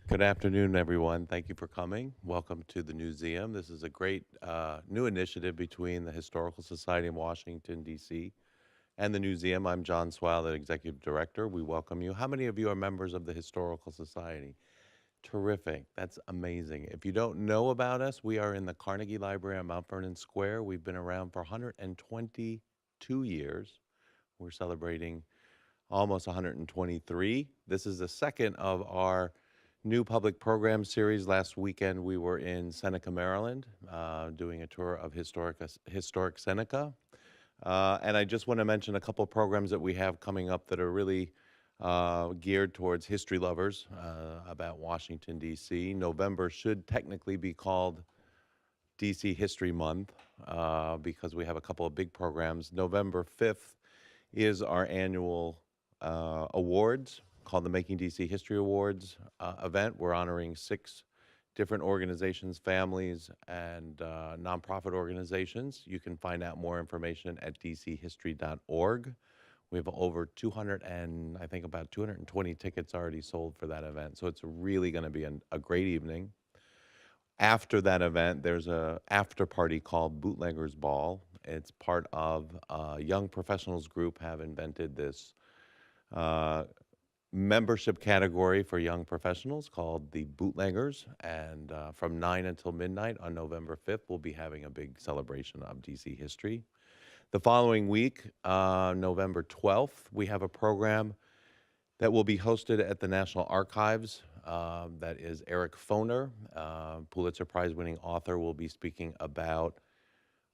Good afternoon, everyone. Thank you for coming. Welcome to the Newseum. This is a great new initiative between the Historical Society in Washington, D.C. and the Newseum. I'm John Swile, the Executive Director. We welcome you. How many of you are members of the Historical Society? Terrific. That's amazing. If you don't know about us, we are in the Carnegie Library on Mount Vernon Square. We've been around for 122 years. We're celebrating almost 123. This is the second of our new public program series. Last weekend we were in Seneca, Maryland, doing a tour of historic Seneca. And I just want to mention a couple of programs that we have coming up that are really geared towards history lovers about Washington, D.C. November should technically be called D.C. History Month because we have a couple of big programs. November 5th is our annual awards called the Making D.C. History Awards event. We're honoring 6 different organizations, families, and nonprofit organizations. You can find out more information at dchistory.org. We have over 200 and I think about 220 tickets already sold for that event. So it's really going to be a great evening. After that event, there's a after party called Bootleggers Ball. It's part of a young professionals group have invented this membership category for young professionals called the Bootleggers, and from 9 until midnight on November 5th, we'll be having a big celebration of DC history. The following week, November 12th, we have a program that will be hosted at the National Archives. That is Eric Foner, Pulitzer Prize-winning author, will be speaking about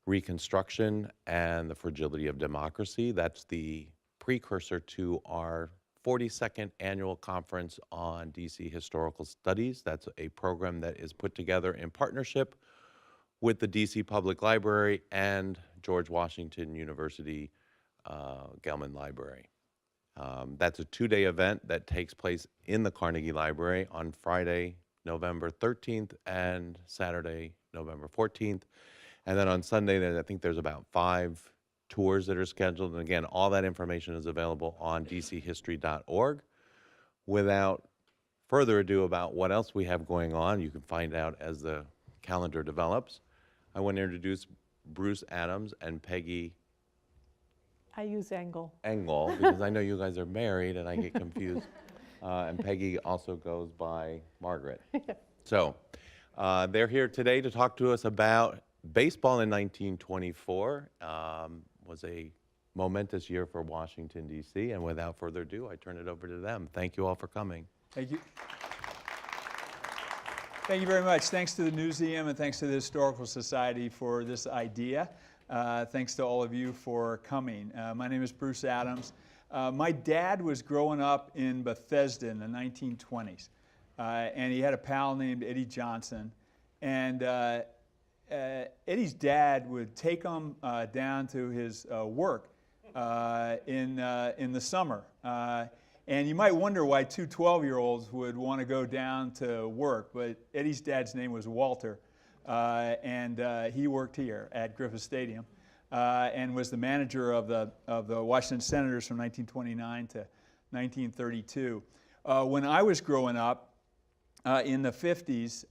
Reconstruction and the Fragility of Democracy. That's the precursor to our 42nd annual conference on DC historical studies. That's a program that is put together in partnership with the DC Public Library and George Washington University Gelman Library. That's a 2-day event that takes place in the Carnegie Library on Friday, November 13th and Saturday, November 14th. And then on Sunday, I think there's about 5 tours that are scheduled. And again, all that information is available on dchistory.org. Without further ado about what else we have going on, you can find out as the calendar develops. I want to introduce Bruce Adams and Peggy. I use Engel. Engel, because I know you guys are married and I get confused. And Peggy also goes by Margaret. So they're here today to talk to us about baseball in 1924. Was a momentous year for Washington, D.C. And without further ado, I turn it over to them. Thank you all for coming. Thank you. Thank you very much. Thanks to the Newseum and thanks to the Historical Society for this idea. Thanks to all of you for coming. My name is Bruce Adams. My dad was growing up in Bethesda in the 1920s, and he had a pal named Eddie Johnson. And Eddie's dad would take him down to his work in the summer. And you might wonder why 2 12-year-olds would want to go down to work, but Eddie's dad's name was Walter, and he worked here at Griffith Stadium and was the manager of the Washington Senators from 1929 to 1932. When I was growing up in the 50s,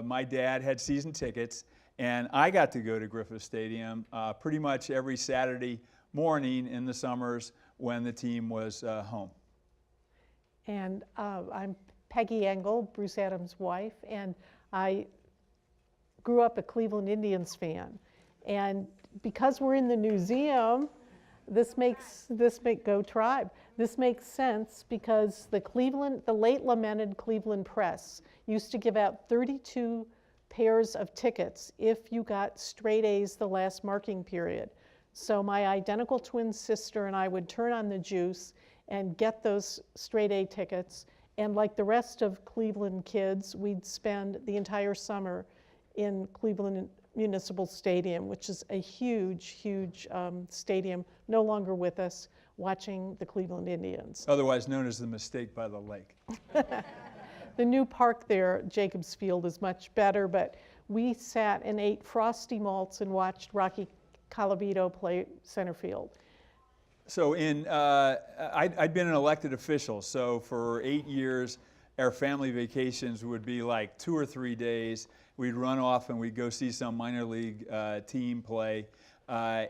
my dad had season tickets, and I got to go to Griffith Stadium pretty much every Saturday morning in the summers when the team was home. And I'm Peggy Engel, Bruce Adams' wife, and I grew up a Cleveland Indians fan. And because we're in the Newseum, go Tribe. This makes sense because the late lamented Cleveland Press used to give out 32 pairs of tickets if you got straight A's the last marking period. So my identical twin sister and I would turn on the juice and get those straight A tickets. And like the rest of Cleveland kids, we'd spend the entire summer in Cleveland Municipal Stadium, which is a huge, huge stadium, no longer with us, watching the Cleveland Indians. Otherwise known as the Mistake by the Lake. The new park there, Jacobs Field, is much better, but we sat and ate Frosty Malts and watched Rocky Colavito play center field. So I'd been an elected official, so for 8 years our family vacations would be like 2 or 3 days. We'd run off and we'd go see some minor league team play. I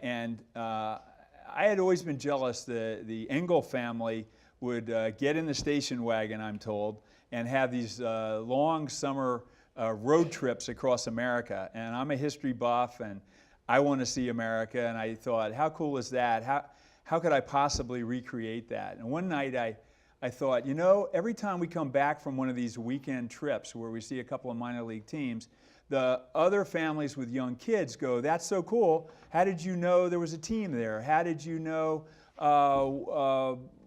had always been jealous. The Engel family would get in the station wagon, I'm told, and have these long summer road trips across America. And I'm a history buff, and I want to see America. And I thought, how cool is that? How could I possibly recreate that? And one night I thought, you know, every time we come back from one of these weekend trips where we see a couple of minor league teams, the other families with young kids go, that's so cool. How did you know there was a team there? How did you know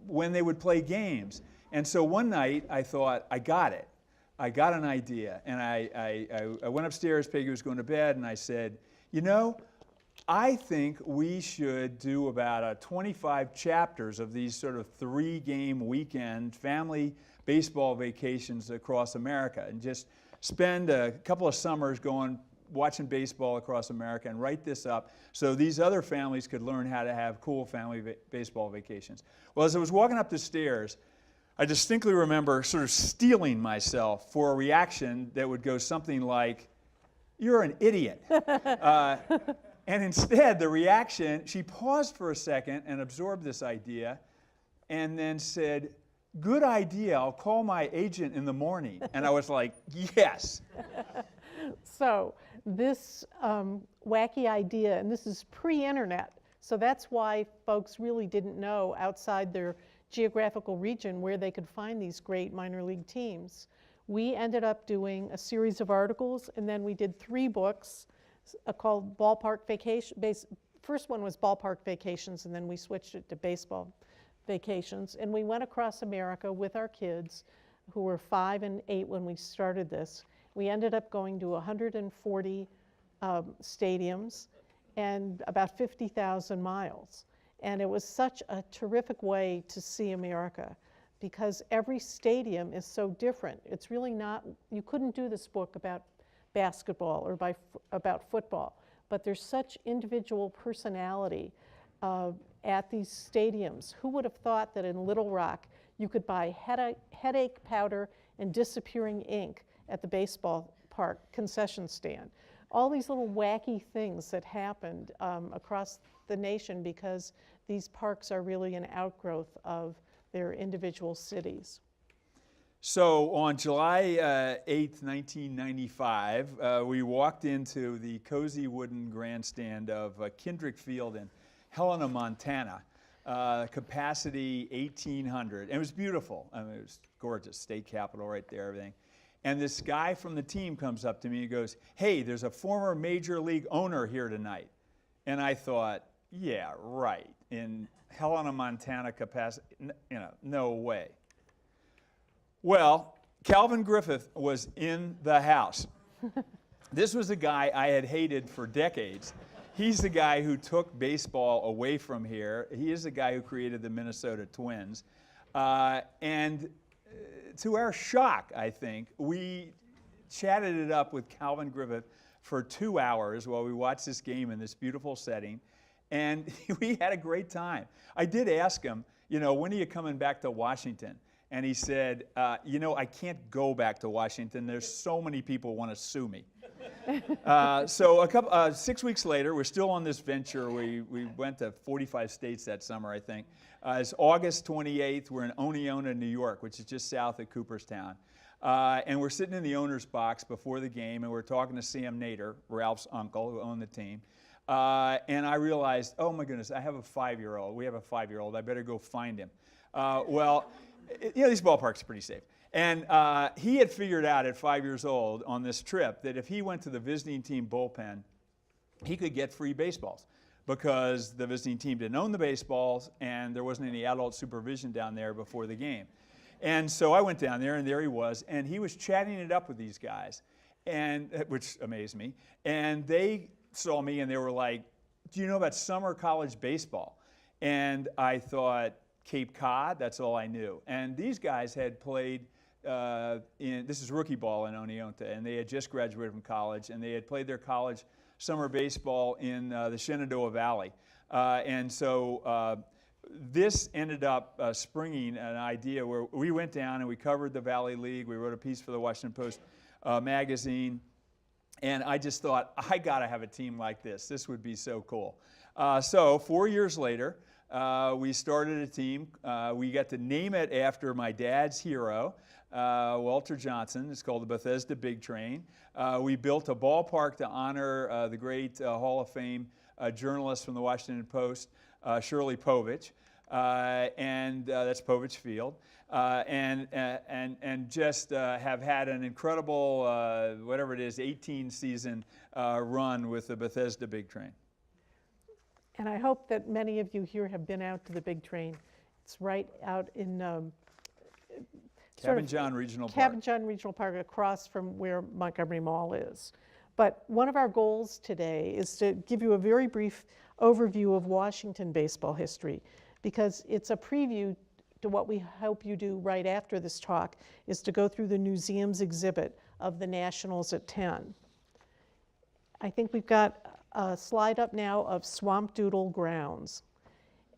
when they would play games? And so one night I thought, I got it. I got an idea. And I went upstairs, Peggy was going to bed, and I said, you know, I think we should do about 25 chapters of these sort of 3-game weekend family baseball vacations across America, and just spend a couple of summers watching baseball across America and write this up so these other families could learn how to have cool family baseball vacations. Well, as I was walking up the stairs, I distinctly remember sort of steeling myself for a reaction that would go something like, "You're an idiot." And instead, the reaction, she paused for a second and absorbed this idea and then said, "Good idea, I'll call my agent in the morning." And I was like, yes. So this wacky idea, and this is pre-internet, so that's why folks really didn't know outside their geographical region where they could find these great minor league teams. We ended up doing a series of articles, and then we did 3 books called Ballpark Vacation. First one was Ballpark Vacations, and then we switched it to Baseball Vacations. And we went across America with our kids, who were 5 and 8 when we started this. We ended up going to 140 stadiums and about 50,000 miles. And it was such a terrific way to see America, because every stadium is so different. It's really not, you couldn't do this book about basketball or about football, but there's such individual personality at these stadiums. Who would have thought that in Little Rock you could buy headache powder and disappearing ink at the baseball park concession stand? All these little wacky things that happened across the nation, because these parks are really an outgrowth of their individual cities. So on July 8th, 1995, we walked into the cozy wooden grandstand of Kindrick Field in Helena, Montana. Capacity 1,800. And it was beautiful. I mean, it was gorgeous. State capitol right there, everything. And this guy from the team comes up to me and goes, "Hey, there's a former major league owner here tonight." And I thought, yeah, right. In Helena, Montana capacity, no way. Well, Calvin Griffith was in the house. This was a guy I had hated for decades. He's the guy who took baseball away from here. He is the guy who created the Minnesota Twins. And to our shock, I think, we chatted it up with Calvin Griffith for 2 hours while we watched this game in this beautiful setting. And we had a great time. I did ask him, when are you coming back to Washington? And he said, I can't go back to Washington. There's so many people want to sue me. So 6 weeks later, we're still on this venture. We went to 45 states that summer, I think. It's August 28th. We're in Oneonta, New York, which is just south of Cooperstown. And we're sitting in the owner's box before the game, and we're talking to Sam Nader, Ralph's uncle, who owned the team. And I realized, oh my goodness, I have a 5-year-old. We have a 5-year-old. I better go find him. These ballparks are pretty safe. And he had figured out at 5 years old on this trip that if he went to the visiting team bullpen, he could get free baseballs, because the visiting team didn't own the baseballs and there wasn't any adult supervision down there before the game. And so I went down there, and there he was, and he was chatting it up with these guys, and which amazed me. And they saw me and they were like, "Do you know about summer college baseball?" And I thought, Cape Cod, that's all I knew. And these guys had played this is rookie ball in Oneonta, and they had just graduated from college, and they had played their college summer baseball in the Shenandoah Valley. And so this ended up springing an idea where we went down and we covered the Valley League. We wrote a piece for the Washington Post magazine. And I just thought, I got to have a team like this. This would be so cool. So 4 years later, we started a team. We got to name it after my dad's hero, Walter Johnson. It's called the Bethesda Big Train. We built a ballpark to honor the great Hall of Fame journalist from the Washington Post, Shirley Povich. And that's Povich Field. And just have had an incredible, whatever it is, 18-season run with the Bethesda Big Train. And I hope that many of you here have been out to the Big Train. It's right out in Cabin John Regional Park. Cabin John Regional Park, across from where Montgomery Mall is. But one of our goals today is to give you a very brief overview of Washington baseball history, because it's a preview to what we hope you do right after this talk, is to go through the Newseum's exhibit of the Nationals at 10. I think we've got a slide up now of Swamp Doodle grounds.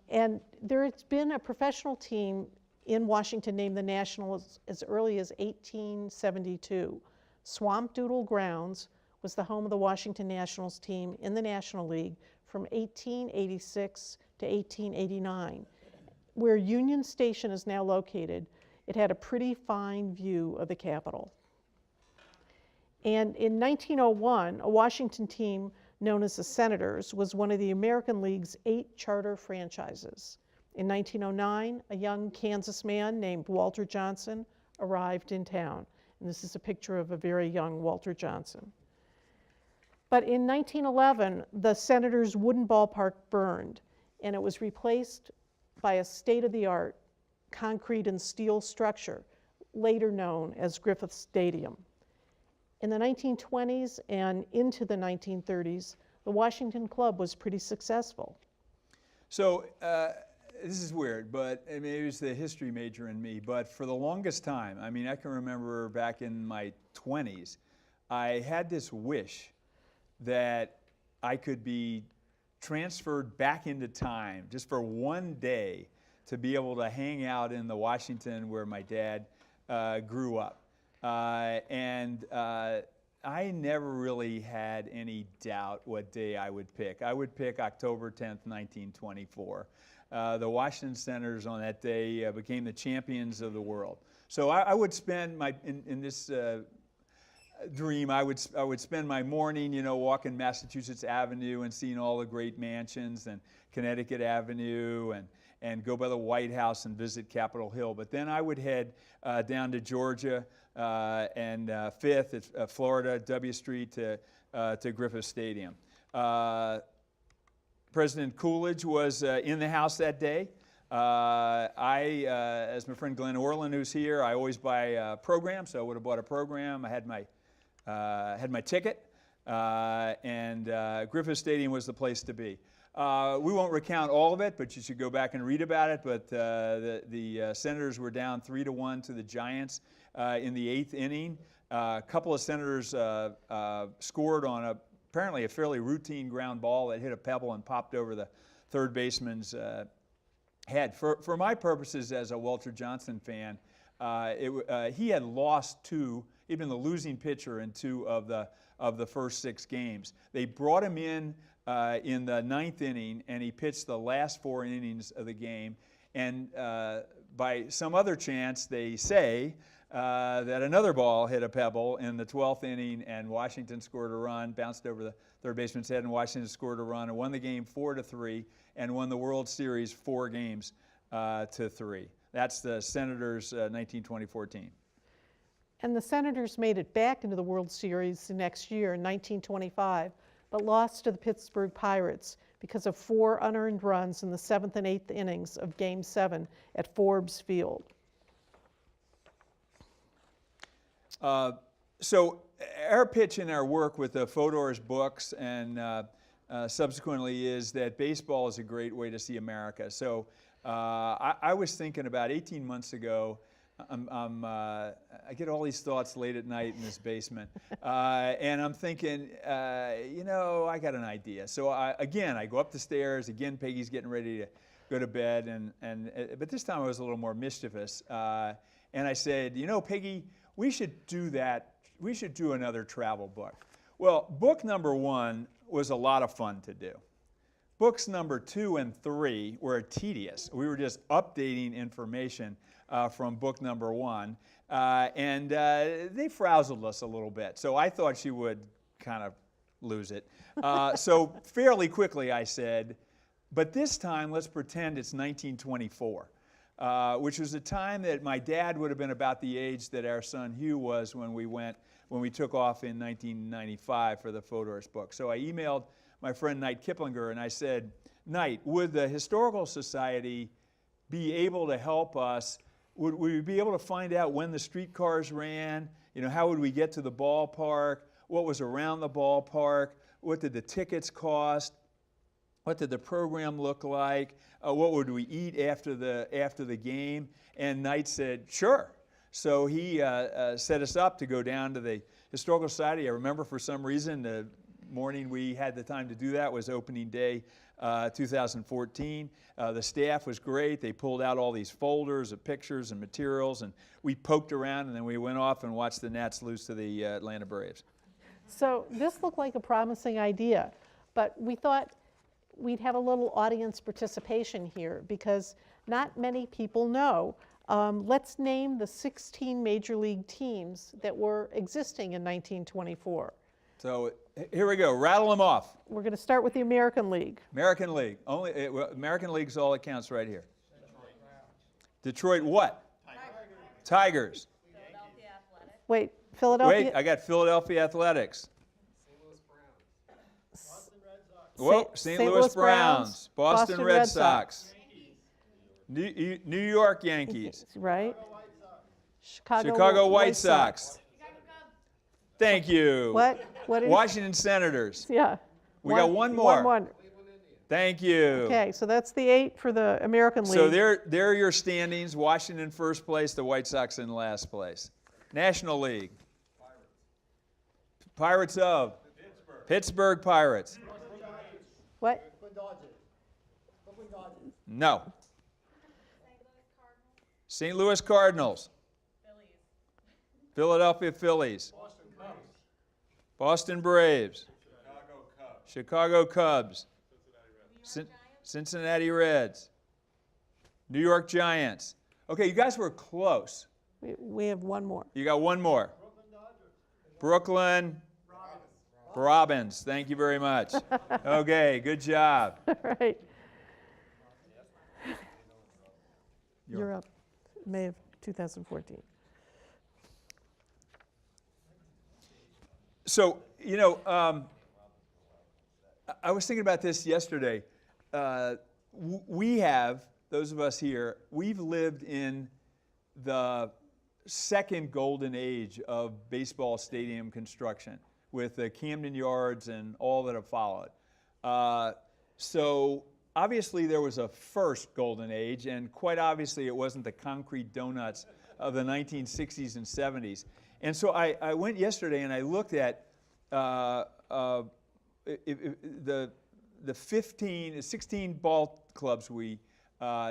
And there's been a professional team in Washington named the Nationals as early as 1872. Swamp Doodle grounds was the home of the Washington Nationals team in the National League from 1886 to 1889. Where Union Station is now located, it had a pretty fine view of the Capitol. And in 1901, a Washington team known as the Senators was one of the American League's 8 charter franchises. In 1909, a young Kansas man named Walter Johnson arrived in town. And this is a picture of a very young Walter Johnson. But in 1911, the Senators' wooden ballpark burned, and it was replaced by a state-of-the-art concrete and steel structure, later known as Griffith Stadium. In the 1920s and into the 1930s, the Washington Club was pretty successful. So this is weird, but I mean, it was the history major in me, but for the longest time, I mean, I can remember back in my 20s, I had this wish that I could be transferred back into time just for one day to be able to hang out in the Washington where my dad grew up. I never really had any doubt what day I would pick. I would pick October 10th, 1924. The Washington Senators on that day became the champions of the world. So I would spend my, in this dream, I would spend my morning, you know, walking Massachusetts Avenue and seeing all the great mansions, and Connecticut Avenue, and go by the White House and visit Capitol Hill. But then I would head down to Georgia and 5th at Florida, W Street to Griffith Stadium. President Coolidge was in the house that day. As my friend Glenn Orland, who's here, I always buy a program, so I would have bought a program. I had my ticket, and Griffith Stadium was the place to be. We won't recount all of it, but you should go back and read about it. But the Senators were down 3-1 to the Giants in the 8th inning. A couple of Senators scored on apparently a fairly routine ground ball that hit a pebble and popped over the third baseman's head. For my purposes as a Walter Johnson fan, he had lost 2. He'd been the losing pitcher in 2 of the first 6 games. They brought him in the 9th inning, and he pitched the last 4 innings of the game. And by some other chance, they say that another ball hit a pebble in the 12th inning, and Washington scored a run, bounced over the third baseman's head, and Washington scored a run and won the game 4-3, and won the World Series 4 games to 3. That's the Senators' 1924 team. And the Senators made it back into the World Series the next year in 1925, but lost to the Pittsburgh Pirates because of 4 unearned runs in the 7th and 8th innings of Game 7 at Forbes Field. So our pitch in our work with the Fodor's books and subsequently is that baseball is a great way to see America. So I was thinking about 18 months ago, I get all these thoughts late at night in this basement, and I'm thinking, you know, I got an idea. So again, I go up the stairs. Again, Peggy's getting ready go to bed, but this time I was a little more mischievous. And I said, you know, Peggy, we should do that. We should do another travel book. Well, book number 1 was a lot of fun to do. Books number 2 and 3 were tedious. We were just updating information from book number 1, and they frazzled us a little bit. So I thought she would kind of lose it. So fairly quickly I said, but this time let's pretend it's 1924. Which was a time that my dad would have been about the age that our son Hugh was when we took off in 1995 for the Fodor's book. So I emailed my friend Knight Kiplinger and I said, Knight, would the Historical Society be able to help us? Would we be able to find out when the streetcars ran? You know, how would we get to the ballpark? What was around the ballpark? What did the tickets cost? What did the program look like? What would we eat after the game? And Knight said, sure. So he set us up to go down to the Historical Society. I remember for some reason the morning we had the time to do that was opening day 2014. The staff was great. They pulled out all these folders of pictures and materials, and we poked around, and then we went off and watched the Nats lose to the Atlanta Braves. So this looked like a promising idea, but we thought we'd have a little audience participation here because not many people know. Let's name the 16 major league teams that were existing in 1924. So here we go. Rattle them off. We're going to start with the American League. American League. American League's all that counts right here. Detroit what? Tigers. Wait, Philadelphia. Wait, I got Philadelphia Athletics. Whoa, St. Louis Browns. Boston Red Sox. New York Yankees. Right. Chicago White Sox. Thank you. What? What is? Washington Senators. Yeah. We got one more. One. Thank you. Okay, so that's the 8 for the American League. So there are your standings. Washington first place, the White Sox in last place. National League. Pirates of Pittsburgh Pirates. What? No. St. Louis Cardinals. Philadelphia Phillies. Boston Braves. Chicago Cubs. Cincinnati Reds. New York Giants. Okay, you guys were close. We have one more. You got one more. Brooklyn Robins. Thank you very much. Okay, good job. All right. You're up. May of 2014. So, you know, I was thinking about this yesterday. We have, those of us here, we've lived in the second golden age of baseball stadium construction with the Camden Yards and all that have followed. So obviously there was a first golden age, and quite obviously it wasn't the concrete donuts of the 1960s and 70s. And so I went yesterday and I looked at the 16 ball clubs we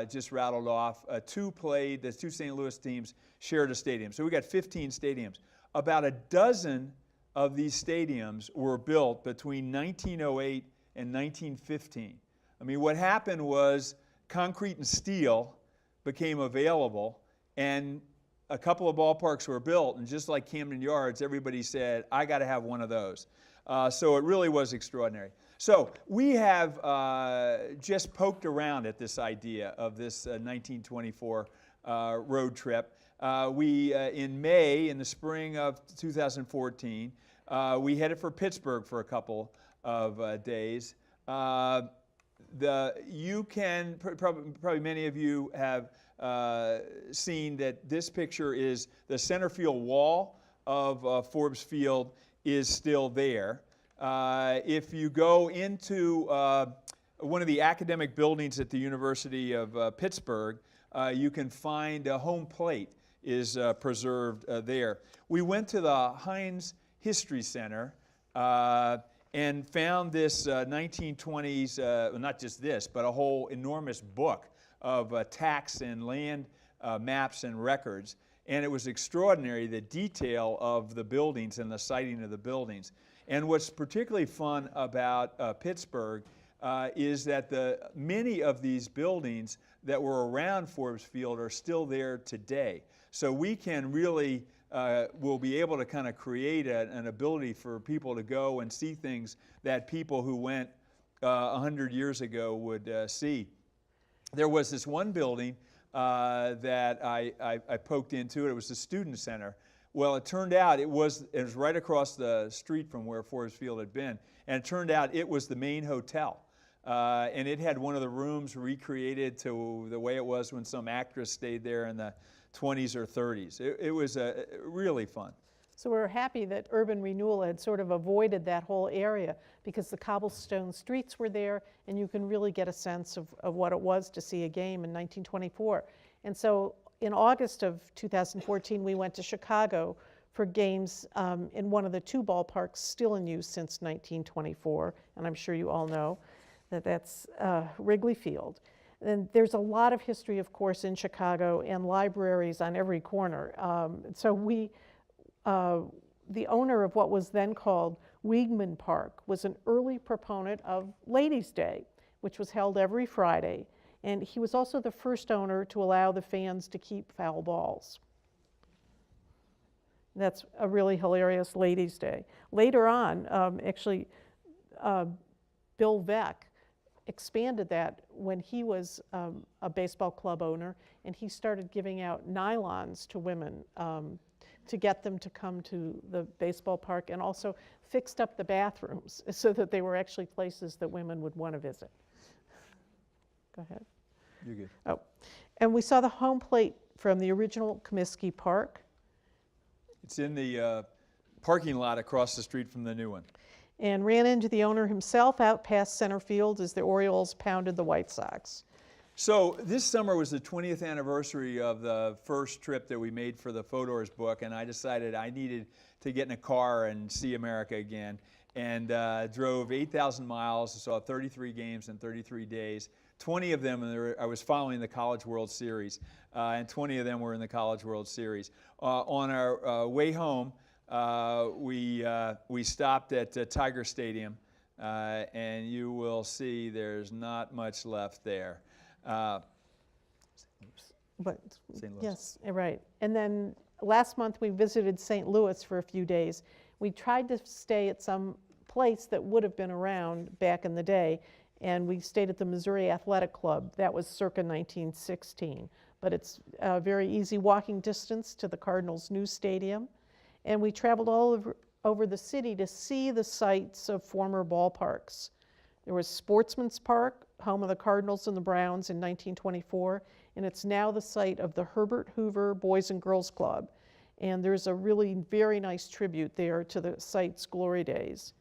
just rattled off. The two St. Louis teams shared a stadium. So we got 15 stadiums. About a dozen of these stadiums were built between 1908 and 1915. I mean, what happened was concrete and steel became available, and a couple of ballparks were built, and just like Camden Yards, everybody said, I got to have one of those. So it really was extraordinary. So we have just poked around at this idea of this 1924 road trip. In May, in the spring of 2014, we headed for Pittsburgh for a couple of days. You can, probably many of you have seen that this picture is the center field wall of Forbes Field is still there. If you go into one of the academic buildings at the University of Pittsburgh, you can find a home plate is preserved there. We went to the Heinz History Center, and found this 1920s, not just this, but a whole enormous book of tax and land maps and records. And it was extraordinary, the detail of the buildings and the siting of the buildings. And what's particularly fun about Pittsburgh is that many of these buildings that were around Forbes Field are still there today. So we can really, will be able to kind of create an ability for people to go and see things that people who went 100 years ago would see. There was this one building that I poked into. It was the Student Center. Well, it turned out it was right across the street from where Forbes Field had been, and it turned out it was the main hotel. And it had one of the rooms recreated to the way it was when some actress stayed there in the 20s or 30s. It was really fun. So we're happy that urban renewal had sort of avoided that whole area because the cobblestone streets were there, and you can really get a sense of what it was to see a game in 1924. And so in August of 2014, we went to Chicago for games in one of the two ballparks still in use since 1924, and I'm sure you all know that that's Wrigley Field. And there's a lot of history, of course, in Chicago, and libraries on every corner. So the owner of what was then called Weigman Park was an early proponent of Ladies' Day, which was held every Friday. And he was also the first owner to allow the fans to keep foul balls. That's a really hilarious Ladies' Day. Later on, actually, Bill Veeck expanded that when he was a baseball club owner, and he started giving out nylons to women to get them to come to the baseball park, and also fixed up the bathrooms so that they were actually places that women would want to visit. Go ahead. You're good. Oh, and we saw the home plate from the original Comiskey Park. It's in the parking lot across the street from the new one. And ran into the owner himself out past center field as the Orioles pounded the White Sox. So this summer was the 20th anniversary of the first trip that we made for the Fodor's book, and I decided I needed to get in a car and see America again, and drove 8,000 miles, saw 33 games in 33 days. 20 of them, I was following the College World Series, and 20 of them were in the College World Series. On our way home, we stopped at Tiger Stadium, and you will see there's not much left there. But St. Louis. yes, right. And then last month we visited St. Louis for a few days. We tried to stay at some place that would have been around back in the day, and we stayed at the Missouri Athletic Club. That was circa 1916. But it's a very easy walking distance to the Cardinals' new stadium. And we traveled all over the city to see the sites of former ballparks. There was Sportsman's Park, home of the Cardinals and the Browns in 1924, and it's now the site of the Herbert Hoover Boys and Girls Club. And there's a really very nice tribute there to the site's glory days.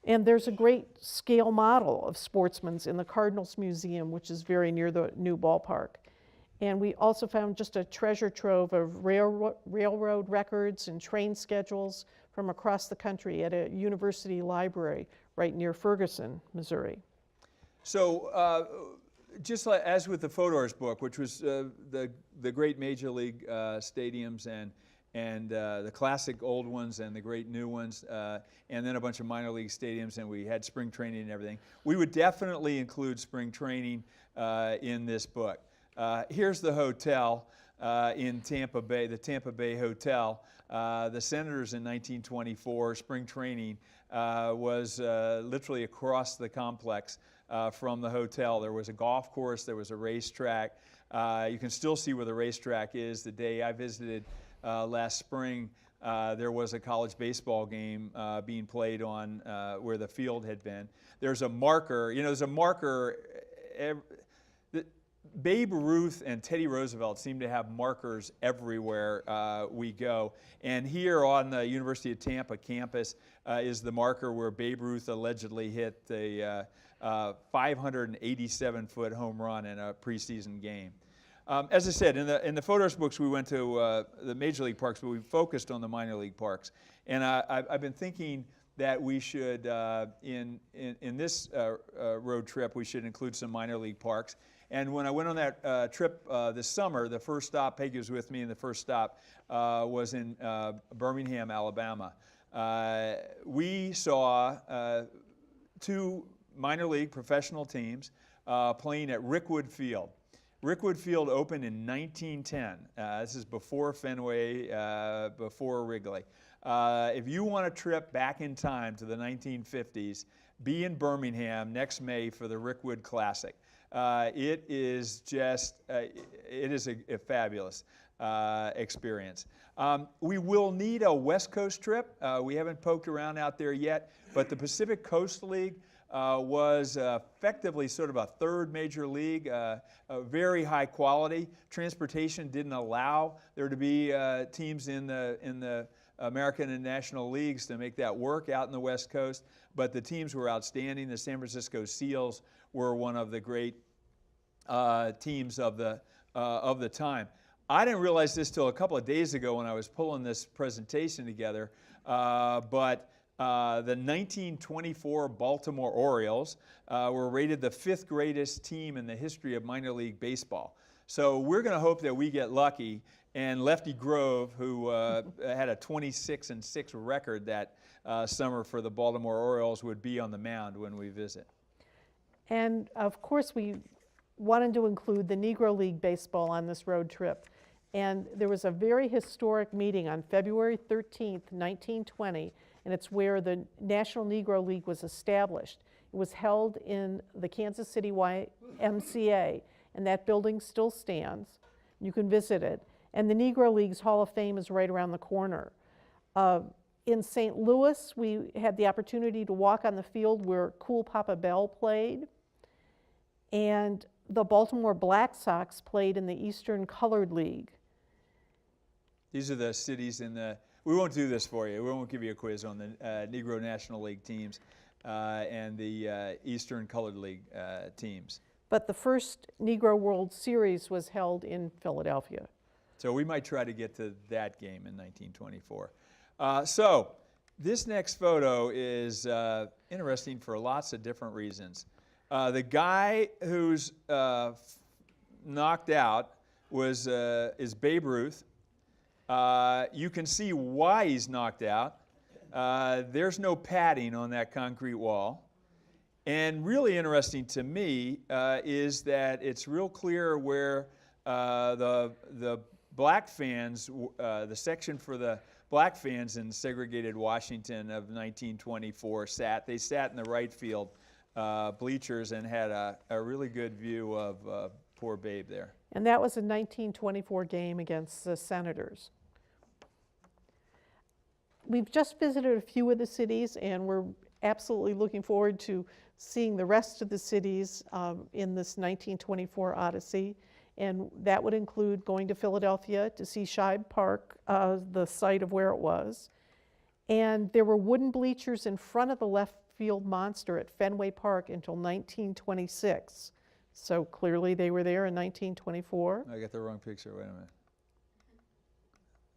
And there's a great scale model of Sportsman's in the Cardinals Museum, which is very near the new ballpark. And we also found just a treasure trove of railroad records and train schedules from across the country at a university library right near Ferguson, Missouri. So just like, as with the Fodor's book, which was the great major league stadiums and the classic old ones and the great new ones, and then a bunch of minor league stadiums, and we had spring training and everything, we would definitely include spring training in this book. Here's the hotel in Tampa Bay, the Tampa Bay Hotel. The Senators in 1924, spring training was literally across the complex from the hotel. There was a golf course, there was a racetrack. You can still see where the racetrack is. The day I visited last spring, there was a college baseball game being played on where the field had been. There's a marker, there's a marker. Babe Ruth and Teddy Roosevelt seem to have markers everywhere we go. And here on the University of Tampa campus is the marker where Babe Ruth allegedly hit the 587-foot home run in a preseason game. As I said, in the Fodor's books, we went to the major league parks, but we focused on the minor league parks. And I've been thinking that we should, in this road trip, we should include some minor league parks. And when I went on that trip this summer, the first stop, Peggy was with me, and the first stop was in Birmingham, Alabama. We saw 2 minor league professional teams playing at Rickwood Field. Rickwood Field opened in 1910. This is before Fenway, before Wrigley. If you want a trip back in time to the 1950s, be in Birmingham next May for the Rickwood Classic. It is just, it is a fabulous experience. We will need a West Coast trip. We haven't poked around out there yet, but the Pacific Coast League was effectively sort of a third major league, very high quality. Transportation didn't allow there to be teams in the American and National Leagues to make that work out in the West Coast, but the teams were outstanding. The San Francisco Seals were one of the great teams of the time. I didn't realize this till a couple of days ago when I was pulling this presentation together, but the 1924 Baltimore Orioles were rated the 5th greatest team in the history of minor league baseball. So we're going to hope that we get lucky, and Lefty Grove, who had a 26-6 record that summer for the Baltimore Orioles, would be on the mound when we visit. And of course, we wanted to include the Negro League Baseball on this road trip. And there was a very historic meeting on February 13th, 1920, and it's where the National Negro League was established. It was held in the Kansas City YMCA, and that building still stands. You can visit it. And the Negro League's Hall of Fame is right around the corner. In St. Louis, we had the opportunity to walk on the field where Cool Papa Bell played. And the Baltimore Black Sox played in the Eastern Colored League. These are the cities in the, we won't do this for you. We won't give you a quiz on the Negro National League teams and the Eastern Colored League teams. But the first Negro World Series was held in Philadelphia. So we might try to get to that game in 1924. So this next photo is interesting for lots of different reasons. The guy who's knocked out is Babe Ruth. You can see why he's knocked out. There's no padding on that concrete wall. And really interesting to me is that it's real clear where the black fans, the section for the black fans in segregated Washington of 1924 sat. They sat in the right field bleachers and had a really good view of poor Babe there. And that was a 1924 game against the Senators. We've just visited a few of the cities, and we're absolutely looking forward to seeing the rest of the cities in this 1924 Odyssey. And that would include going to Philadelphia to see Shibe Park, the site of where it was. And there were wooden bleachers in front of the left field monster at Fenway Park until 1926. So clearly they were there in 1924. I got the wrong picture. Wait a minute.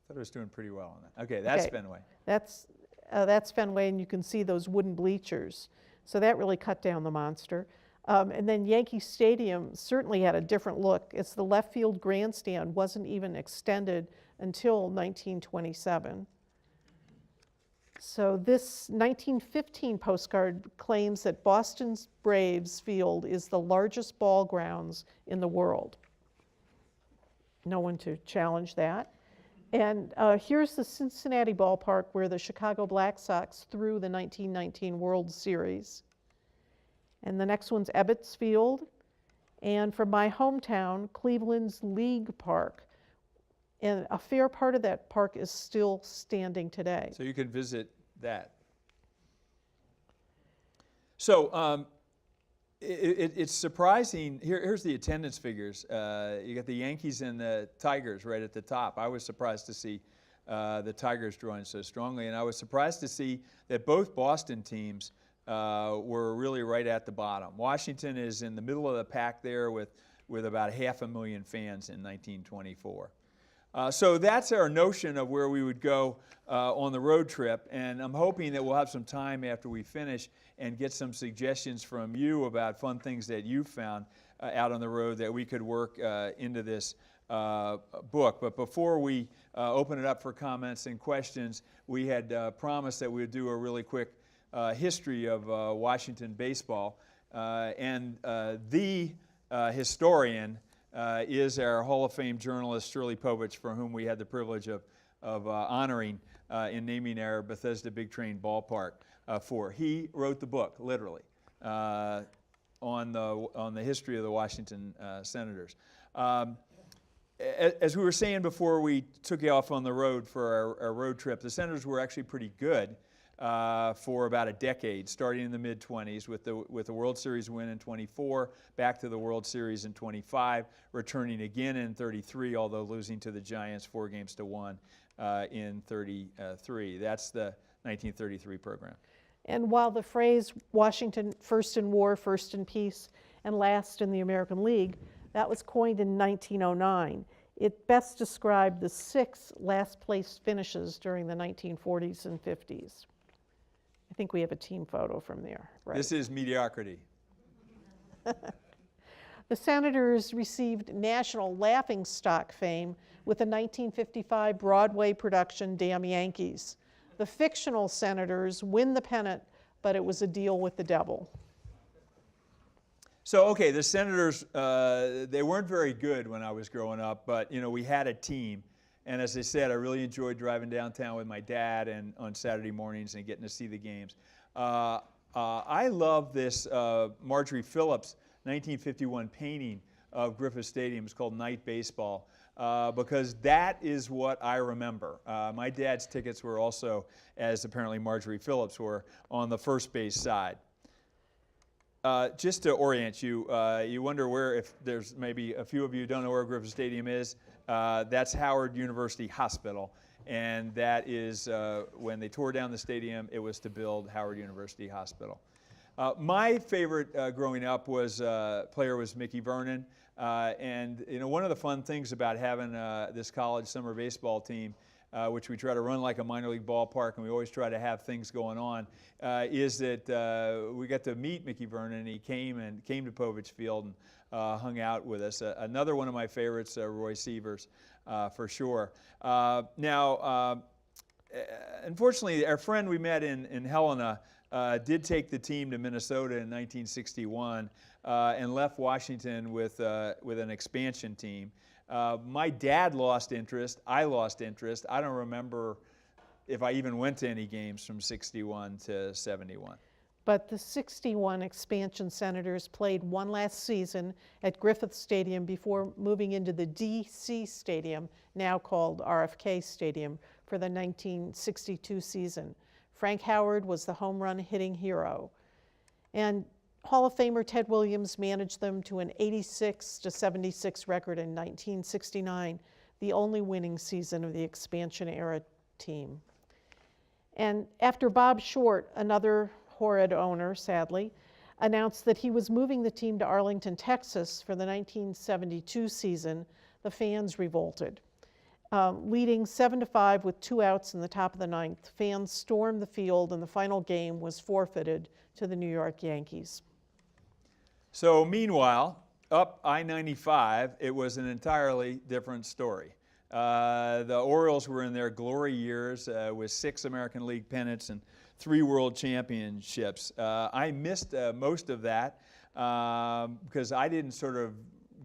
I thought I was doing pretty well on that. Okay, that's Fenway. That's Fenway, and you can see those wooden bleachers. So that really cut down the monster. And then Yankee Stadium certainly had a different look. It's the left field grandstand wasn't even extended until 1927. So this 1915 postcard claims that Boston's Braves field is the largest ball grounds in the world. No one to challenge that. And here's the Cincinnati ballpark where the Chicago Black Sox threw the 1919 World Series. And the next one's Ebbets Field. And from my hometown, Cleveland's League Park. And a fair part of that park is still standing today. So you can visit that. So it's surprising. Here's the attendance figures. You got the Yankees and the Tigers right at the top. I was surprised to see the Tigers drawing so strongly. And I was surprised to see that both Boston teams were really right at the bottom. Washington is in the middle of the pack there with about 500,000 fans in 1924. So that's our notion of where we would go on the road trip, and I'm hoping that we'll have some time after we finish and get some suggestions from you about fun things that you've found out on the road that we could work into this book. But before we open it up for comments and questions, we had promised that we would do a really quick history of Washington baseball, and the historian is our Hall of Fame journalist, Shirley Povich, for whom we had the privilege of honoring in naming our Bethesda Big Train ballpark for. He wrote the book, literally, on the history of the Washington Senators. As we were saying before we took you off on the road for our road trip, the Senators were actually pretty good for about a decade, starting in the mid-20s with the World Series win in 24, back to the World Series in 25, returning again in 33, although losing to the Giants 4-1 in 33. That's the 1933 program. And while the phrase Washington first in war, first in peace, and last in the American League, that was coined in 1909. It best described the 6 last-place finishes during the 1940s and 50s. I think we have a team photo from there. Right? This is mediocrity. The Senators received national laughingstock fame with the 1955 Broadway production Damn Yankees. The fictional Senators win the pennant, but it was a deal with the devil. So, okay, the Senators, they weren't very good when I was growing up, but, we had a team. And as I said, I really enjoyed driving downtown with my dad and on Saturday mornings and getting to see the games. I love this Marjorie Phillips 1951 painting of Griffith Stadium. It's called Night Baseball because that is what I remember. My dad's tickets were also, as apparently Marjorie Phillips were, on the first base side. Just to orient you, you wonder where, if there's maybe a few of you who don't know where Griffith Stadium is, that's Howard University Hospital. And that is, when they tore down the stadium, it was to build Howard University Hospital. My favorite growing up player was Mickey Vernon. And one of the fun things about having this college summer baseball team, which we try to run like a minor league ballpark, and we always try to have things going on, is that we got to meet Mickey Vernon. He came to Povich Field and hung out with us. Another one of my favorites, Roy Sievers, for sure. Now, unfortunately, our friend we met in Helena did take the team to Minnesota in 1961 and left Washington with an expansion team. My dad lost interest. I lost interest. I don't remember if I even went to any games from 61 to 71. But the 61 expansion Senators played one last season at Griffith Stadium before moving into the D.C. Stadium, now called RFK Stadium, for the 1962 season. Frank Howard was the home run hitting hero. And Hall of Famer Ted Williams managed them to an 86-76 record in 1969, the only winning season of the expansion era team. And after Bob Short, another horrid owner, sadly, announced that he was moving the team to Arlington, Texas for the 1972 season, the fans revolted. Leading 7-5 with 2 outs in the top of the 9th, fans stormed the field and the final game was forfeited to the New York Yankees. So meanwhile, up I-95, it was an entirely different story. The Orioles were in their glory years with 6 American League pennants and 3 World Championships. I missed most of that because I didn't sort of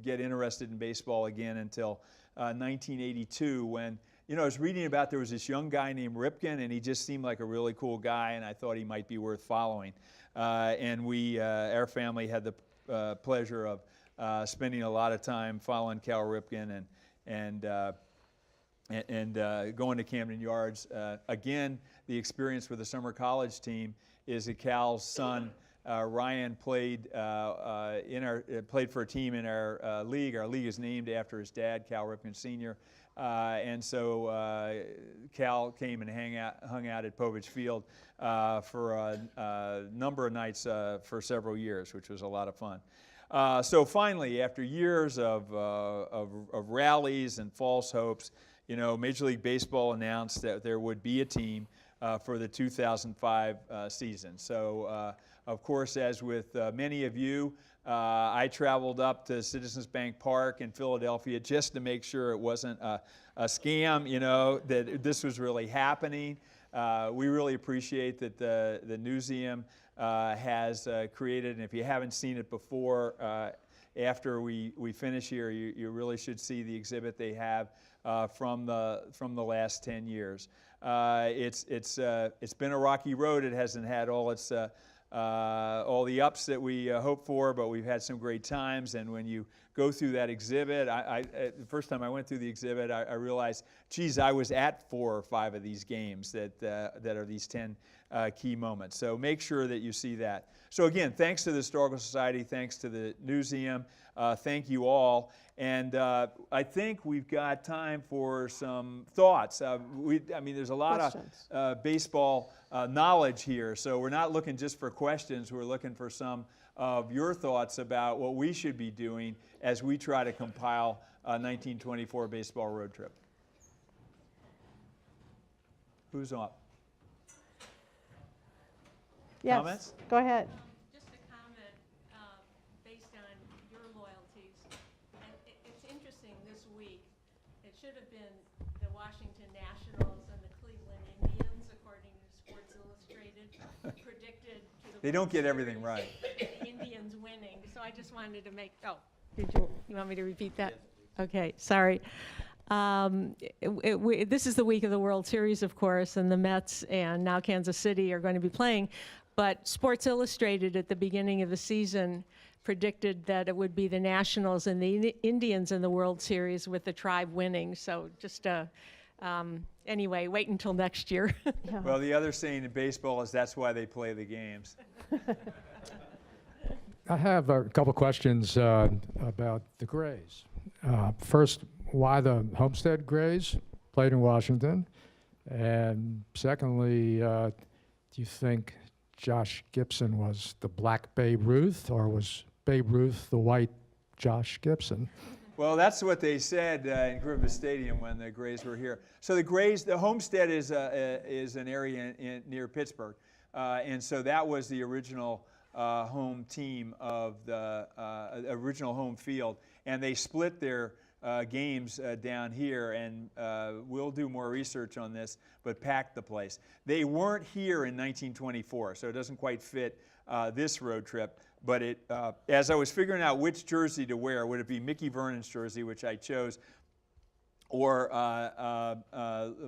get interested in baseball again until 1982 when, I was reading about there was this young guy named Ripken, and he just seemed like a really cool guy, and I thought he might be worth following. And our family had the pleasure of spending a lot of time following Cal Ripken and going to Camden Yards. Again, the experience with the summer college team is that Cal's son, Ryan, played for a team in our league. Our league is named after his dad, Cal Ripken Sr. And so Cal came and hung out at Povich Field for a number of nights for several years, which was a lot of fun. So finally, after years of rallies and false hopes, Major League Baseball announced that there would be a team for the 2005 season. So, of course, as with many of you, I traveled up to Citizens Bank Park in Philadelphia just to make sure it wasn't a scam, that this was really happening. We really appreciate that the Newseum has created, and if you haven't seen it before, after we finish here, you really should see the exhibit they have from the last 10 years. It's been a rocky road. It hasn't had all the ups that we hoped for, but we've had some great times. And when you go through that exhibit, the first time I went through the exhibit, I realized, geez, I was at 4 or 5 of these games that are these 10 key moments. So make sure that you see that. So again, thanks to the Historical Society, thanks to the Newseum, thank you all. And I think we've got time for some thoughts. There's a lot of baseball knowledge here, so we're not looking just for questions. We're looking for some of your thoughts about what we should be doing as we try to compile a 1924 baseball road trip. Who's up? Yes, Comments? go ahead. Just a comment based on your loyalties. And it's interesting this week, it should have been the Washington Nationals and the Cleveland Indians, according to Sports Illustrated, predicted to the They don't World get everything Series, right. the Indians winning. So I just wanted to make, you want me to repeat that? Okay, sorry. This is the week of the World Series, of course, and the Mets and now Kansas City are going to be playing. But Sports Illustrated at the beginning of the season predicted that it would be the Nationals and the Indians in the World Series with the Tribe winning. So just anyway, wait until next year. Yeah. Well, the other saying in baseball is that's why they play the games. I have a couple questions about the Grays. First, why the Homestead Grays played in Washington? And secondly, do you think Josh Gibson was the black Babe Ruth, or was Babe Ruth the white Josh Gibson? Well, that's what they said in Griffith Stadium when the Grays were here. So the Grays, the Homestead is an area near Pittsburgh, and so that was the original home team of the original home field, and they split their games down here, and we'll do more research on this, but packed the place. They weren't here in 1924, so it doesn't quite fit this road trip. But as I was figuring out which jersey to wear, would it be Mickey Vernon's jersey, which I chose, or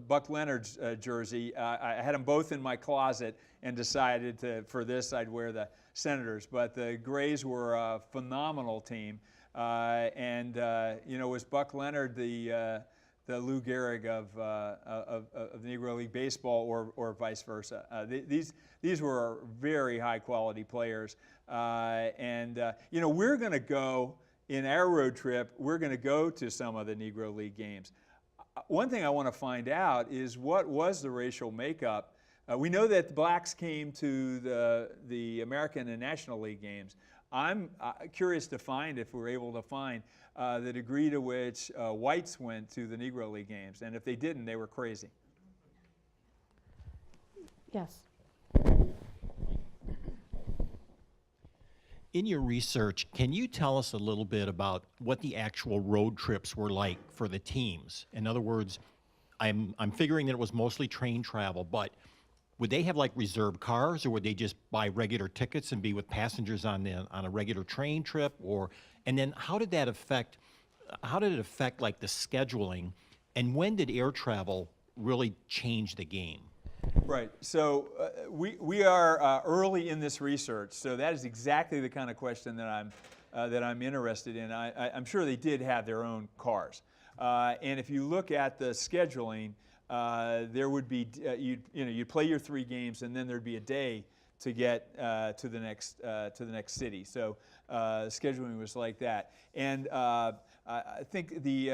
Buck Leonard's jersey? I had them both in my closet and decided for this I'd wear the Senators. But the Grays were a phenomenal team. Was Buck Leonard the Lou Gehrig of the Negro League Baseball, or vice versa? These were very high quality players, we're going to go in our road trip. We're going to go to some of the Negro League games. One thing I want to find out is what was the racial makeup. We know that blacks came to the American and National League games. I'm curious to find, if we're able to find, the degree to which whites went to the Negro League games. And if they didn't, they were crazy. Yes. In your research, can you tell us a little bit about what the actual road trips were like for the teams? In other words, I'm figuring that it was mostly train travel, but would they have like reserved cars, or would they just buy regular tickets and be with passengers on a regular train trip? And then how did it affect like the scheduling, and when did air travel really change the game? Right. So we are early in this research. So that is exactly the kind of question that I'm interested in. I'm sure they did have their own cars, and if you look at the scheduling, there would be you'd play your 3 games, and then there'd be a day to get to the next city. So scheduling was like that, and I think the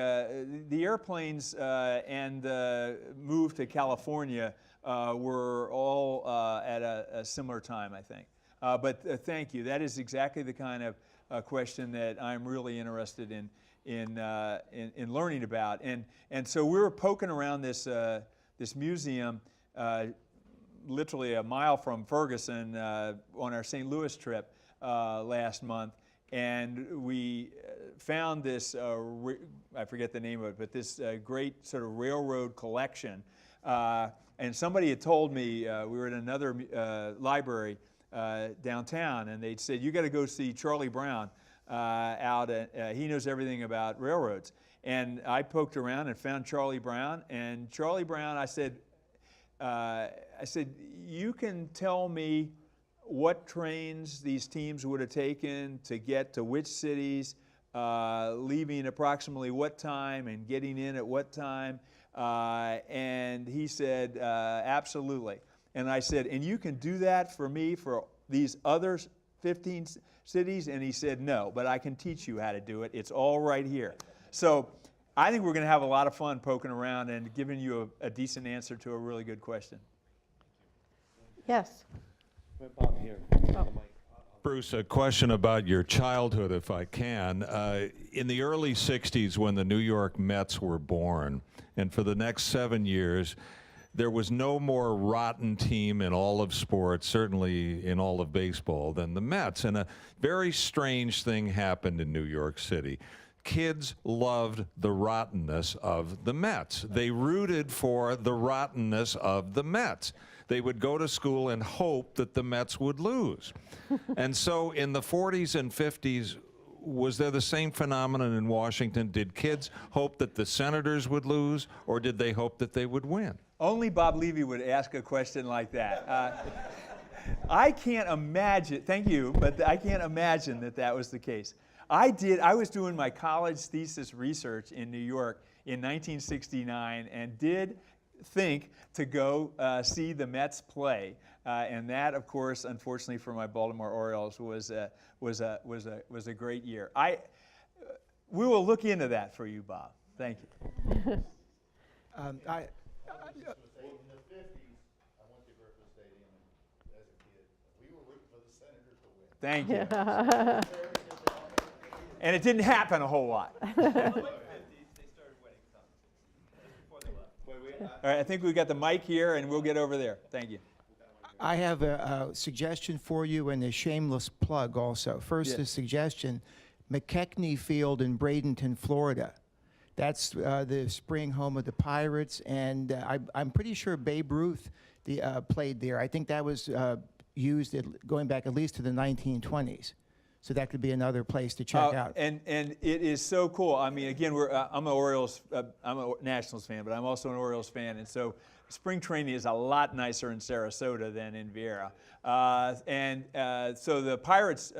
airplanes and the move to California were all at a similar time, I think. But thank you. That is exactly the kind of question that I'm really interested in learning about. And so we were poking around this museum literally a mile from Ferguson on our St. Louis trip last month. And we found this, I forget the name of it, but this great sort of railroad collection. And somebody had told me, we were at another library downtown, and they'd said, you got to go see Charlie Brown out at, he knows everything about railroads. And I poked around and found Charlie Brown, and Charlie Brown, I said, you can tell me what trains these teams would have taken to get to which cities, leaving approximately what time and getting in at what time. And he said, absolutely. And I said, and you can do that for me for these other 15 cities? And he said, no, but I can teach you how to do it. It's all right here. So I think we're going to have a lot of fun poking around and giving you a decent answer to a really good question. Yes. Bob, here. Bruce, a question about your childhood, if I can. In the early 60s, when the New York Mets were born, and for the next 7 years, there was no more rotten team in all of sports, certainly in all of baseball, than the Mets. And a very strange thing happened in New York City. Kids loved the rottenness of the Mets. They rooted for the rottenness of the Mets. They would go to school and hope that the Mets would lose. And so in the 40s and 50s, was there the same phenomenon in Washington? Did kids hope that the Senators would lose, or did they hope that they would win? Only Bob Levy would ask a question like that. I can't imagine, thank you, but I can't imagine that that was the case. I was doing my college thesis research in New York in 1969 and did think to go see the Mets play, and that, of course, unfortunately for my Baltimore Orioles, was a great year. We will look into that for you, Bob. Thank you. In the 50s, I went to Griffith Stadium as a kid. We were rooting for the Senators to win. Thank you. And it didn't happen a whole lot. All right, I think we've got the mic here, and we'll get over there. Thank you. I have a suggestion for you and a shameless plug also. First, a suggestion, McKechnie Field in Bradenton, Florida. That's the spring home of the Pirates, and I'm pretty sure Babe Ruth played there. I think that was used going back at least to the 1920s. So that could be another place to check out. And it is so cool. I mean, again, I'm a Nationals fan, but I'm also an Orioles fan, and so spring training is a lot nicer in Sarasota than in Vieira. So the Pirates